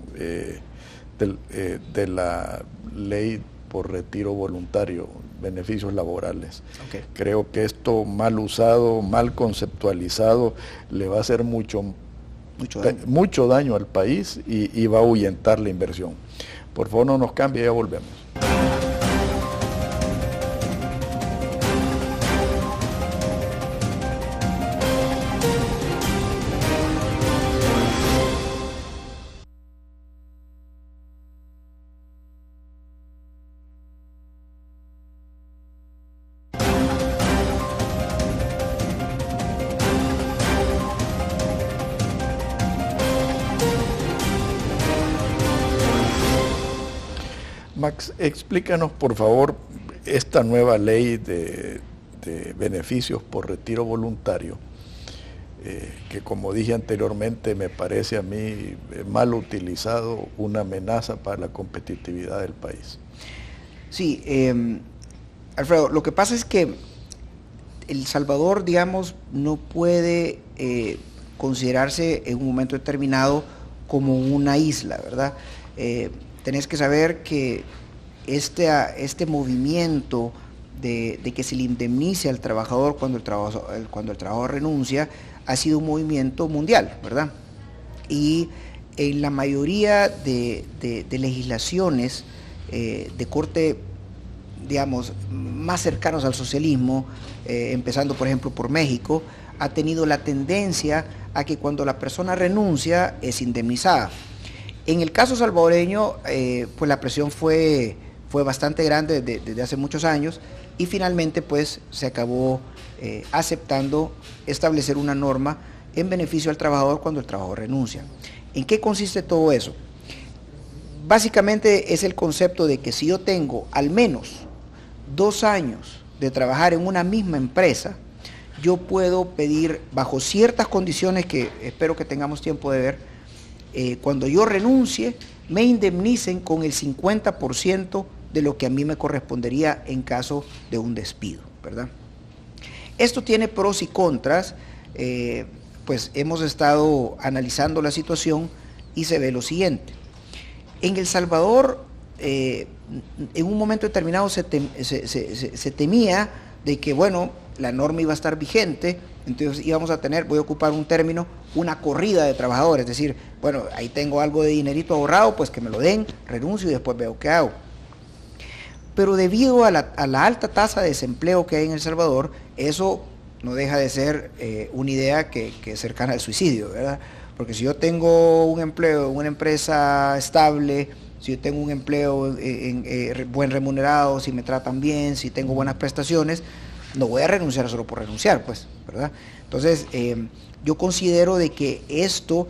de la ley por retiro voluntario, beneficios laborales. Okay. Creo que esto mal usado, mal conceptualizado, le va a hacer mucho daño al país y va a ahuyentar la inversión. Por favor, no nos cambie, ya volvemos. Max, explícanos por favor esta nueva ley de beneficios por retiro voluntario, que como dije anteriormente me parece a mí mal utilizado, una amenaza para la competitividad del país. Sí, Alfredo, lo que pasa es que El Salvador, digamos, no puede considerarse en un momento determinado como una isla, ¿verdad? Tenés que saber que este movimiento de que se le indemnice al trabajador cuando el trabajador renuncia ha sido un movimiento mundial, ¿verdad? Y en la mayoría de legislaciones de corte, digamos, más cercanos al socialismo, empezando por ejemplo por México, ha tenido la tendencia a que cuando la persona renuncia es indemnizada. En el caso salvadoreño, pues la presión fue bastante grande desde hace muchos años y finalmente pues se acabó aceptando establecer una norma en beneficio al trabajador cuando el trabajador renuncia. ¿En qué consiste todo eso? Básicamente es el concepto de que si yo tengo al menos 2 años de trabajar en una misma empresa, yo puedo pedir bajo ciertas condiciones que espero que tengamos tiempo de ver, cuando yo renuncie, me indemnicen con el 50% de lo que a mí me correspondería en caso de un despido, ¿verdad? Esto tiene pros y contras, pues hemos estado analizando la situación y se ve lo siguiente. En El Salvador, en un momento determinado se temía de que, bueno, la norma iba a estar vigente, entonces íbamos a tener, voy a ocupar un término, una corrida de trabajadores, es decir, bueno, ahí tengo algo de dinerito ahorrado, pues que me lo den, renuncio y después veo qué hago. Pero debido a la alta tasa de desempleo que hay en El Salvador, eso no deja de ser una idea que es cercana al suicidio, ¿verdad? Porque si yo tengo un empleo en una empresa estable, si yo tengo un empleo buen remunerado, si me tratan bien, si tengo buenas prestaciones, no voy a renunciar solo por renunciar, pues, ¿verdad? Entonces, yo considero de que esto,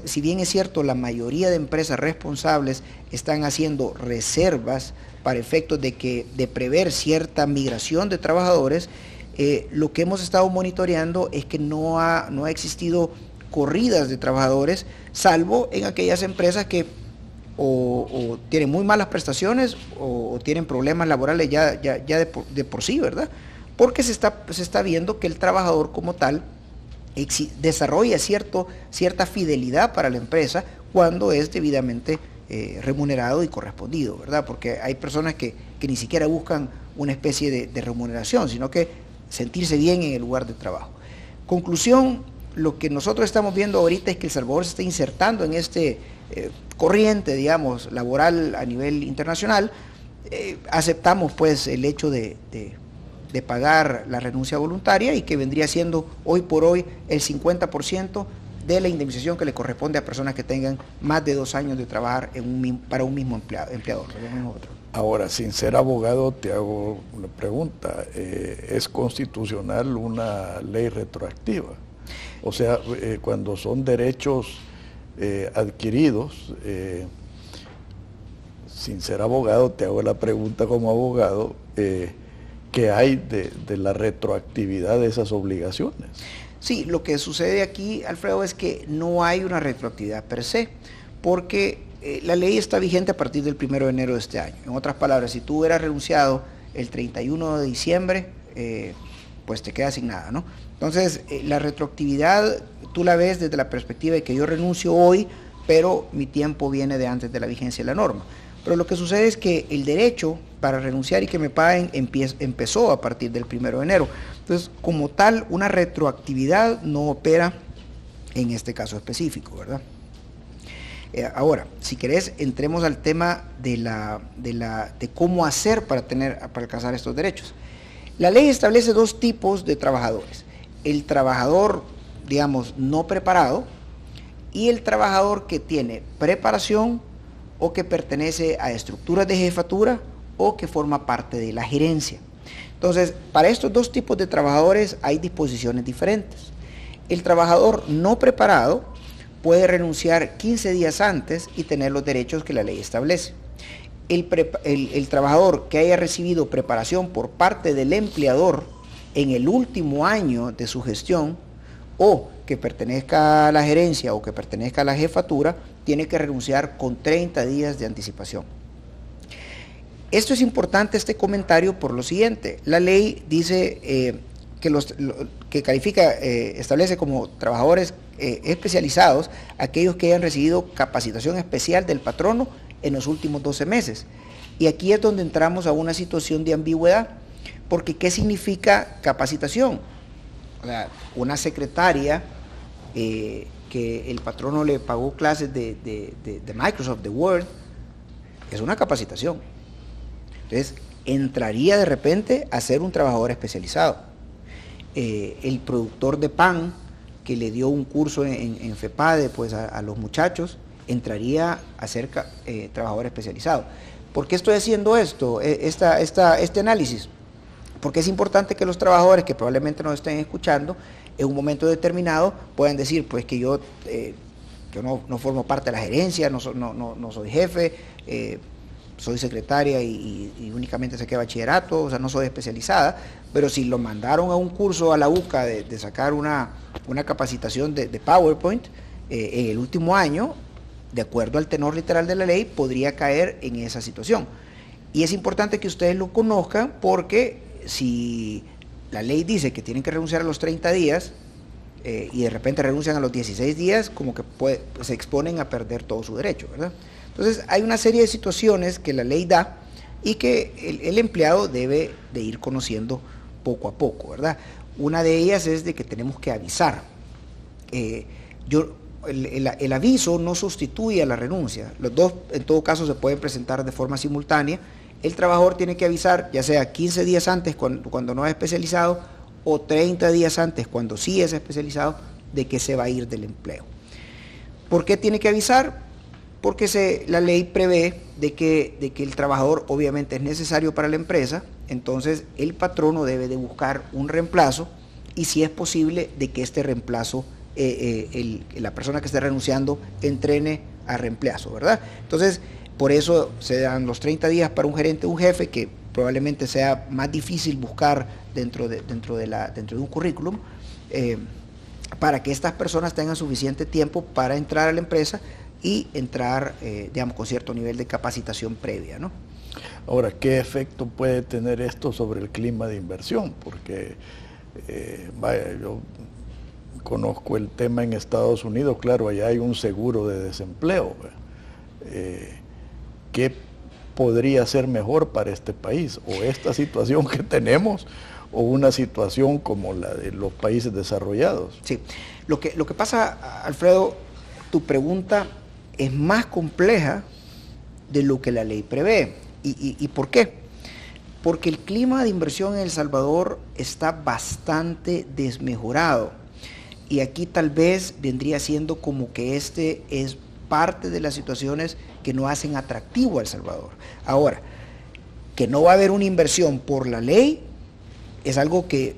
si bien es cierto, la mayoría de empresas responsables están haciendo reservas para efectos de prever cierta migración de trabajadores, lo que hemos estado monitoreando es que no ha existido corridas de trabajadores, salvo en aquellas empresas que o tienen muy malas prestaciones o tienen problemas laborales ya de por sí, ¿verdad? Porque se está viendo que el trabajador como tal desarrolla cierta fidelidad para la empresa cuando es debidamente remunerado y correspondido, ¿verdad? Porque hay personas que ni siquiera buscan una especie de remuneración, sino que sentirse bien en el lugar de trabajo. Conclusión, lo que nosotros estamos viendo ahorita es que El Salvador se está insertando en este corriente, digamos, laboral a nivel internacional. Aceptamos pues el hecho de pagar la renuncia voluntaria y que vendría siendo hoy por hoy el 50% de la indemnización que le corresponde a personas que tengan más de 2 años de trabajar para un mismo empleador. Ahora, sin ser abogado, te hago una pregunta. ¿Es constitucional una ley retroactiva? O sea, cuando son derechos adquiridos, sin ser abogado, te hago la pregunta como abogado, ¿qué hay de la retroactividad de esas obligaciones? Sí, lo que sucede aquí, Alfredo, es que no hay una retroactividad per se, porque la ley está vigente a partir del 1 de enero de este año. En otras palabras, si tú hubieras renunciado el 31 de diciembre, pues te quedas sin nada, ¿no? Entonces, la retroactividad tú la ves desde la perspectiva de que yo renuncio hoy, pero mi tiempo viene de antes de la vigencia de la norma. Pero lo que sucede es que el derecho para renunciar y que me paguen empezó a partir del 1 de enero. Entonces, como tal, una retroactividad no opera en este caso específico, ¿verdad? Ahora, si querés, entremos al tema de cómo hacer para alcanzar estos derechos. La ley establece dos tipos de trabajadores. El trabajador, digamos, no preparado y el trabajador que tiene preparación o que pertenece a estructuras de jefatura o que forma parte de la gerencia. Entonces, para estos dos tipos de trabajadores hay disposiciones diferentes. El trabajador no preparado puede renunciar 15 días antes y tener los derechos que la ley establece. El trabajador que haya recibido preparación por parte del empleador en el último año de su gestión o que pertenezca a la gerencia o que pertenezca a la jefatura, tiene que renunciar con 30 días de anticipación. Esto es importante, este comentario, por lo siguiente. La ley dice que califica, establece como trabajadores especializados aquellos que hayan recibido capacitación especial del patrono en los últimos 12 meses. Y aquí es donde entramos a una situación de ambigüedad, porque ¿qué significa capacitación? O sea, una secretaria que el patrono le pagó clases de Microsoft, de Word, es una capacitación. Entonces, entraría de repente a ser un trabajador especializado. El productor de pan que le dio un curso en FEPADE pues, a los muchachos, entraría a ser trabajador especializado. ¿Por qué estoy haciendo esto, este análisis? Porque es importante que los trabajadores que probablemente nos estén escuchando en un momento determinado puedan decir pues que yo no formo parte de la gerencia, no soy jefe, soy secretaria y únicamente saqué bachillerato, o sea, no soy especializada, pero si lo mandaron a un curso a la UCA de sacar una capacitación de PowerPoint en el último año, de acuerdo al tenor literal de la ley, podría caer en esa situación. Y es importante que ustedes lo conozcan porque si la ley dice que tienen que renunciar a los 30 días y de repente renuncian a los 16 días, como que se exponen a perder todo su derecho, ¿verdad? Entonces hay una serie de situaciones que la ley da y que el empleado debe de ir conociendo poco a poco, ¿verdad? Una de ellas es de que tenemos que avisar. El aviso no sustituye a la renuncia. Los dos, en todo caso, se pueden presentar de forma simultánea. El trabajador tiene que avisar, ya sea 15 días antes cuando no es especializado o 30 días antes cuando sí es especializado, de que se va a ir del empleo. ¿Por qué tiene que avisar? Porque la ley prevé de que el trabajador obviamente es necesario para la empresa, entonces el patrono debe de buscar un reemplazo y si es posible de que este reemplazo, la persona que esté renunciando entrene a reemplazo, ¿verdad? Entonces, por eso se dan los 30 días para un gerente o un jefe, que probablemente sea más difícil buscar dentro de un currículum, para que estas personas tengan suficiente tiempo para entrar a la empresa y entrar, digamos, con cierto nivel de capacitación previa, ¿no? Ahora, ¿qué efecto puede tener esto sobre el clima de inversión? Porque, yo conozco el tema en Estados Unidos, claro, allá hay un seguro de desempleo. ¿Qué podría ser mejor para este país? ¿O esta situación que tenemos o una situación como la de los países desarrollados? Sí, lo que pasa, Alfredo, tu pregunta es más compleja de lo que la ley prevé. ¿Y por qué? Porque el clima de inversión en El Salvador está bastante desmejorado. Y aquí tal vez vendría siendo como que este es parte de las situaciones que no hacen atractivo a El Salvador. Ahora, que no va a haber una inversión por la ley es algo que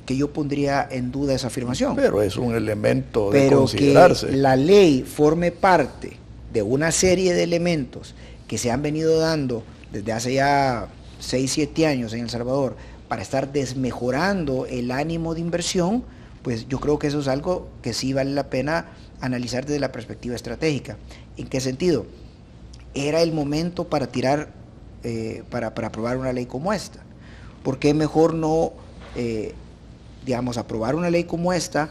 yo pondría en duda esa afirmación. Pero es un elemento de considerarse. Que la ley forme parte de una serie de elementos que se han venido dando desde hace ya 6, 7 años en El Salvador para estar desmejorando el ánimo de inversión, pues yo creo que eso es algo que sí vale la pena analizar desde la perspectiva estratégica. ¿En qué sentido? Era el momento para tirar, para aprobar una ley como esta. ¿Por qué mejor no, digamos, aprobar una ley como esta,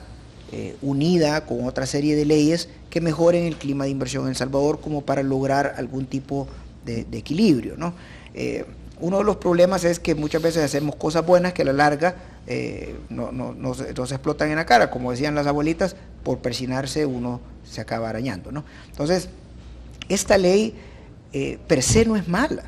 unida con otra serie de leyes que mejoren el clima de inversión en El Salvador como para lograr algún tipo de equilibrio, ¿no? Uno de los problemas es que muchas veces hacemos cosas buenas que a la larga no se explotan en la cara, como decían las abuelitas, por persinarse uno se acaba arañando, ¿no? Entonces, esta ley per se no es mala,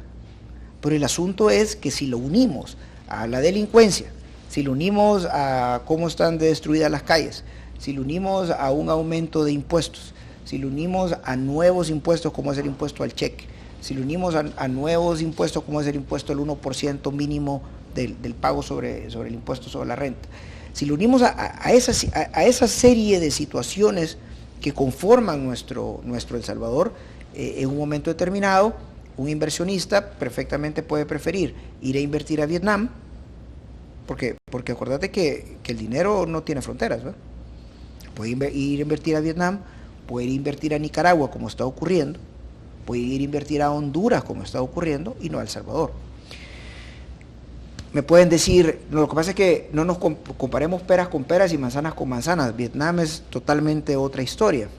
pero el asunto es que si lo unimos a la delincuencia, si lo unimos a cómo están destruidas las calles, si lo unimos a un aumento de impuestos, si lo unimos a nuevos impuestos como es el impuesto al cheque, si lo unimos a nuevos impuestos como es el impuesto al 1% mínimo del pago sobre el impuesto sobre la renta, si lo unimos a esa serie de situaciones que conforman nuestro El Salvador, en un momento determinado, un inversionista perfectamente puede preferir ir a invertir a Vietnam, porque acuérdate que el dinero no tiene fronteras, ¿verdad? Puede ir a invertir a Vietnam, puede ir a invertir a Nicaragua, como está ocurriendo, puede ir a invertir a Honduras, como está ocurriendo, y no a El Salvador. Me pueden decir, no, lo que pasa es que no nos comparemos peras con peras y manzanas con manzanas. Vietnam es totalmente otra historia.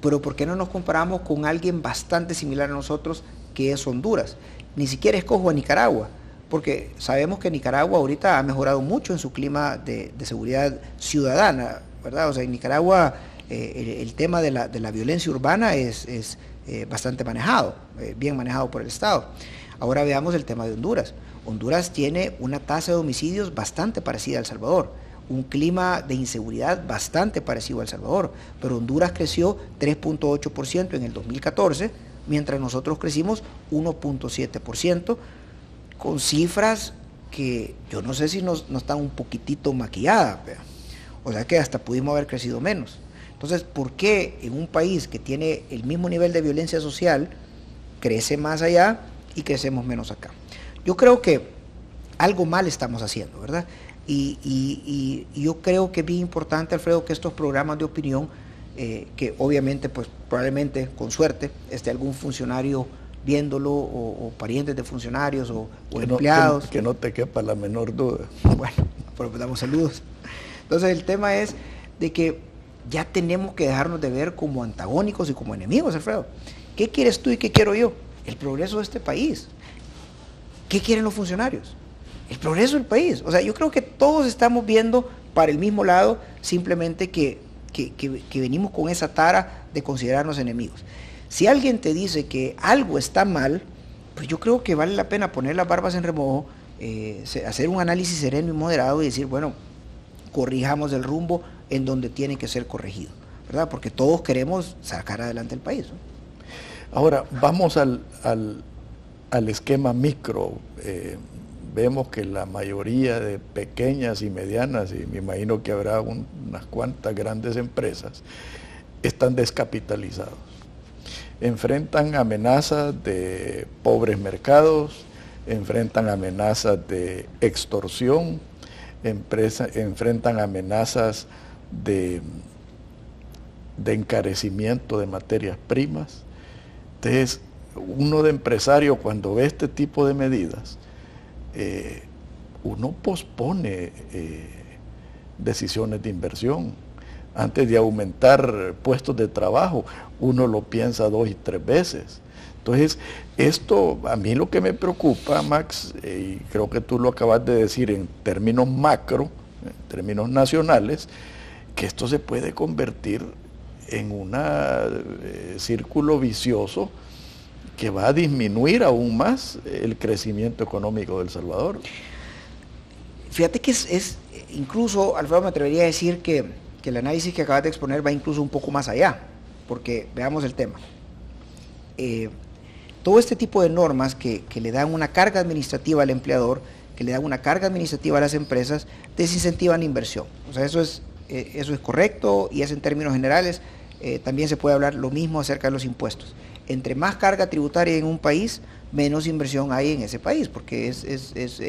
Pero ¿por qué no nos comparamos con alguien bastante similar a nosotros, que es Honduras? Ni siquiera escojo a Nicaragua, porque sabemos que Nicaragua ahorita ha mejorado mucho en su clima de seguridad ciudadana, ¿verdad? O sea, en Nicaragua el tema de la violencia urbana es bastante manejado, bien manejado por el Estado. Ahora veamos el tema de Honduras. Honduras tiene una tasa de homicidios bastante parecida a El Salvador, un clima de inseguridad bastante parecido a El Salvador, pero Honduras creció 3.8% en el 2014, mientras nosotros crecimos 1.7%, con cifras que yo no sé si no están un poquitito maquilladas, o sea que hasta pudimos haber crecido menos. Entonces, ¿por qué en un país que tiene el mismo nivel de violencia social crece más allá y crecemos menos acá? Yo creo que algo mal estamos haciendo, ¿verdad? Y yo creo que es bien importante, Alfredo, que estos programas de opinión, que obviamente, pues probablemente, con suerte, esté algún funcionario viéndolo, o parientes de funcionarios, o empleados. Que no te quepa la menor duda. Bueno, pero damos saludos. Entonces el tema es de que ya tenemos que dejarnos de ver como antagónicos y como enemigos, Alfredo. ¿Qué quieres tú y qué quiero yo? El progreso de este país. ¿Qué quieren los funcionarios? El progreso del país. O sea, yo creo que todos estamos viendo para el mismo lado, simplemente que venimos con esa tara de considerarnos enemigos. Si alguien te dice que algo está mal, pues yo creo que vale la pena poner las barbas en remojo, hacer un análisis sereno y moderado y decir, bueno, corrijamos el rumbo en donde tiene que ser corregido, ¿verdad? Porque todos queremos sacar adelante el país, ¿no? Ahora, vamos al esquema micro. Vemos que la mayoría de pequeñas y medianas, y me imagino que habrá unas cuantas grandes empresas, están descapitalizados. Enfrentan amenazas de pobres mercados, enfrentan amenazas de extorsión, enfrentan amenazas de encarecimiento de materias primas. Entonces, uno de empresario, cuando ve este tipo de medidas, uno pospone decisiones de inversión. Antes de aumentar puestos de trabajo, uno lo piensa 2 y 3 veces. Entonces, esto a mí lo que me preocupa, Max, y creo que tú lo acabas de decir en términos macro, en términos nacionales, que esto se puede convertir en un círculo vicioso que va a disminuir aún más el crecimiento económico de El Salvador. Fíjate que es incluso, Alfredo, me atrevería a decir que el análisis que acabas de exponer va incluso un poco más allá, porque veamos el tema. Todo este tipo de normas que le dan una carga administrativa al empleador, que le dan una carga administrativa a las empresas, desincentivan la inversión. O sea, eso es correcto, y es en términos generales. También se puede hablar lo mismo acerca de los impuestos. Entre más carga tributaria en un país, menos inversión hay en ese país, porque es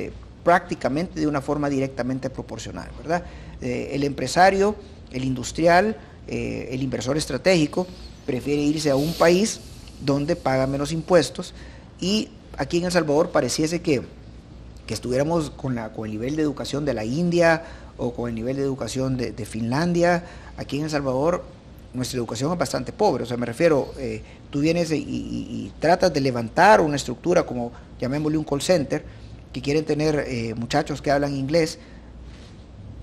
prácticamente de una forma directamente proporcional, ¿verdad? El empresario, el industrial, el inversor estratégico, prefiere irse a un país donde paga menos impuestos, y aquí en El Salvador pareciese que estuviéramos con el nivel de educación de la India o con el nivel de educación de Finlandia. Aquí en El Salvador nuestra educación es bastante pobre, o sea, me refiero, tú vienes y tratas de levantar una estructura como, llamémosle un call center, que quieren tener muchachos que hablan inglés,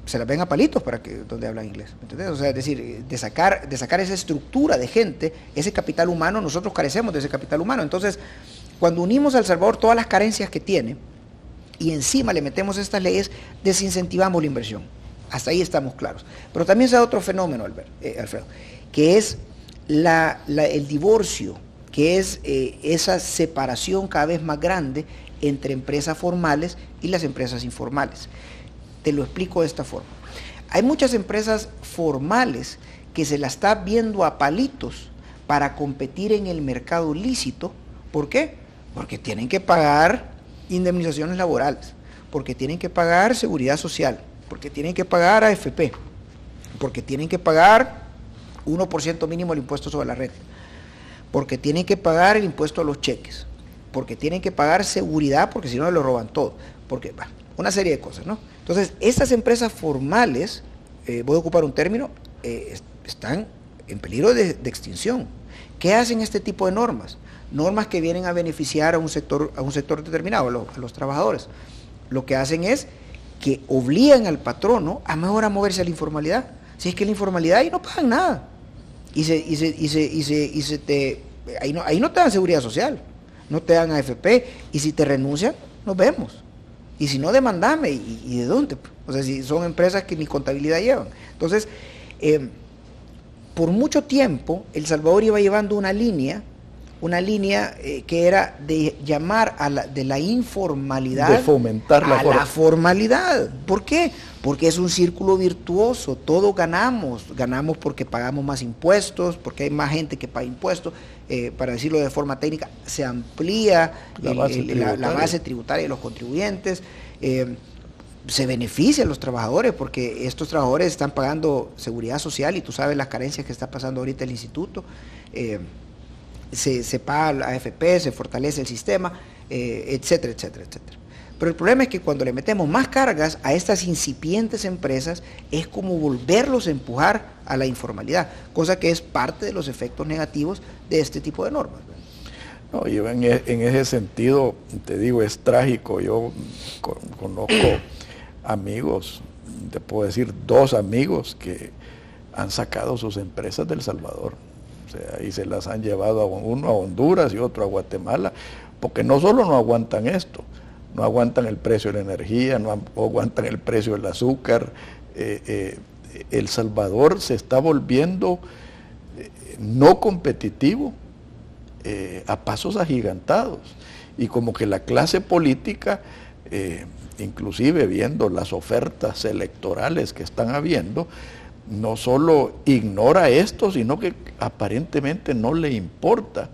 se las ven a palitos para que donde hablan inglés, ¿me entiendes? O sea, es decir, de sacar esa estructura de gente, ese capital humano, nosotros carecemos de ese capital humano. Entonces, cuando unimos a El Salvador todas las carencias que tiene y encima le metemos estas leyes, desincentivamos la inversión. Hasta ahí estamos claros. Pero también se da otro fenómeno, Alfredo, que es el divorcio, que es esa separación cada vez más grande entre empresas formales y las empresas informales. Te lo explico de esta forma. Hay muchas empresas formales que se la está viendo a palitos para competir en el mercado lícito. ¿Por qué? Porque tienen que pagar indemnizaciones laborales, porque tienen que pagar seguridad social, porque tienen que pagar AFP, porque tienen que pagar 1% mínimo el impuesto sobre la renta, porque tienen que pagar el impuesto a los cheques, porque tienen que pagar seguridad, porque si no lo roban todo, porque bueno, una serie de cosas, ¿no? Entonces, estas empresas formales, voy a ocupar un término, están en peligro de extinción. ¿Qué hacen este tipo de normas? Normas que vienen a beneficiar a un sector determinado, a los trabajadores. Lo que hacen es que obligan al patrono a mejor a moverse a la informalidad. Si es que la informalidad ahí no pagan nada. Ahí no te dan seguridad social, no te dan AFP, y si te renuncian, nos vemos. Y si no, demandame, ¿y de dónde? O sea, si son empresas que ni contabilidad llevan. Entonces, por mucho tiempo, El Salvador iba llevando una línea que era de llamar de la informalidad, de fomentar la formalidad. ¿Por qué? Porque es un círculo virtuoso, todos ganamos porque pagamos más impuestos, porque hay más gente que paga impuestos, para decirlo de forma técnica, se amplía la base tributaria de los contribuyentes, se benefician los trabajadores, porque estos trabajadores están pagando seguridad social, y tú sabes las carencias que está pasando ahorita el instituto. Se paga la AFP, se fortalece el sistema, etcétera, etcétera, etcétera. Pero el problema es que cuando le metemos más cargas a estas incipientes empresas, es como volverlos a empujar a la informalidad, cosa que es parte de los efectos negativos de este tipo de normas. No, yo en ese sentido, te digo, es trágico. Yo conozco amigos, te puedo decir 2 amigos que han sacado sus empresas del Salvador. O sea, y se las han llevado uno a Honduras y otro a Guatemala, porque no solo no aguantan esto, no aguantan el precio de la energía, no aguantan el precio del azúcar. El Salvador se está volviendo no competitivo a pasos agigantados, y como que la clase política, inclusive viendo las ofertas electorales que están habiendo, no solo ignora esto, sino que aparentemente no le importa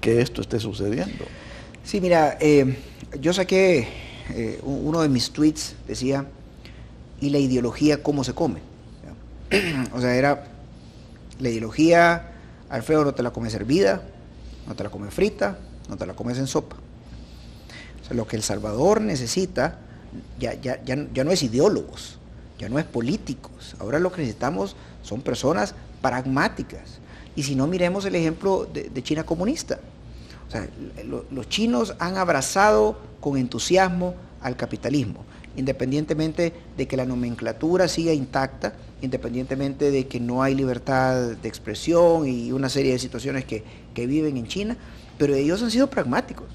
que esto esté sucediendo. Sí, mira, yo saqué uno de mis tweets, decía, ¿y la ideología cómo se come? O sea, era la ideología, Alfredo, no te la comes hervida, no te la comes frita, no te la comes en sopa. O sea, lo que El Salvador necesita ya no es ideólogos, ya no es políticos. Ahora lo que necesitamos son personas pragmáticas. Y si no, miremos el ejemplo de China comunista. O sea, los chinos han abrazado con entusiasmo al capitalismo, independientemente de que la nomenclatura siga intacta, independientemente de que no hay libertad de expresión y una serie de situaciones que viven en China, pero ellos han sido pragmáticos.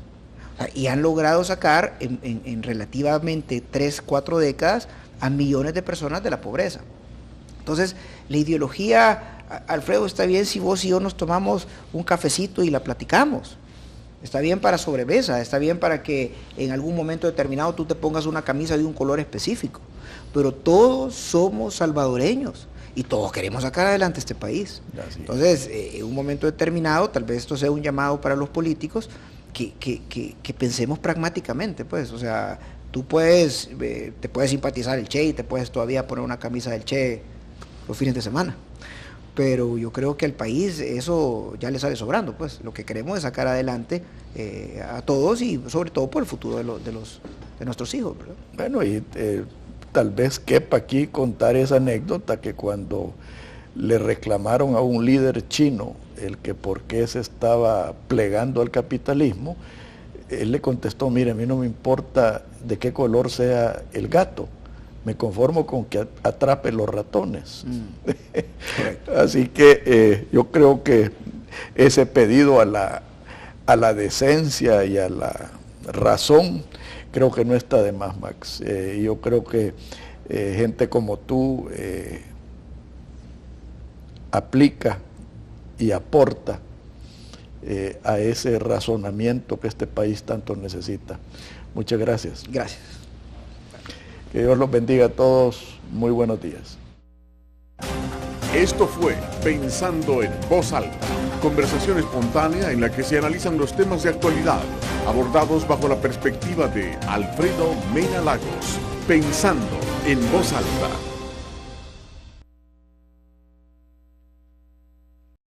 O sea, y han logrado sacar en relativamente 3-4 décadas a millones de personas de la pobreza. Entonces, la ideología, Alfredo, está bien si vos y yo nos tomamos un cafecito y la platicamos. Está bien para sobremesa, está bien para que en algún momento determinado tú te pongas una camisa de un color específico. Pero todos somos salvadoreños y todos queremos sacar adelante este país. Gracias. Entonces, en un momento determinado, tal vez esto sea un llamado para los políticos que pensemos pragmáticamente, pues. O sea, tú te puedes simpatizar el Che y te puedes todavía poner una camisa del Che los fines de semana. pero yo creo que al país eso ya le sale sobrando, pues lo que queremos es sacar adelante a todos y sobre todo por el futuro de nuestros hijos, ¿verdad? Bueno, y tal vez quepa aquí contar esa anécdota que cuando le reclamaron a un líder chino el que por qué se estaba plegando al capitalismo, él le contestó, mire, a mí no me importa de qué color sea el gato, me conformo con que atrape los ratones. Así que yo creo que ese pedido a la decencia y a la razón, creo que no está de más, Max. Yo creo que gente como tú aplica y aporta a ese razonamiento que este país tanto necesita. Muchas gracias. Gracias. Que Dios los bendiga a todos. Muy buenos días. Esto fue Pensando en Voz Alta, conversación espontánea en la que se analizan los temas de actualidad, abordados bajo la perspectiva de Alfredo Mena Lagos. Pensando en Voz Alta.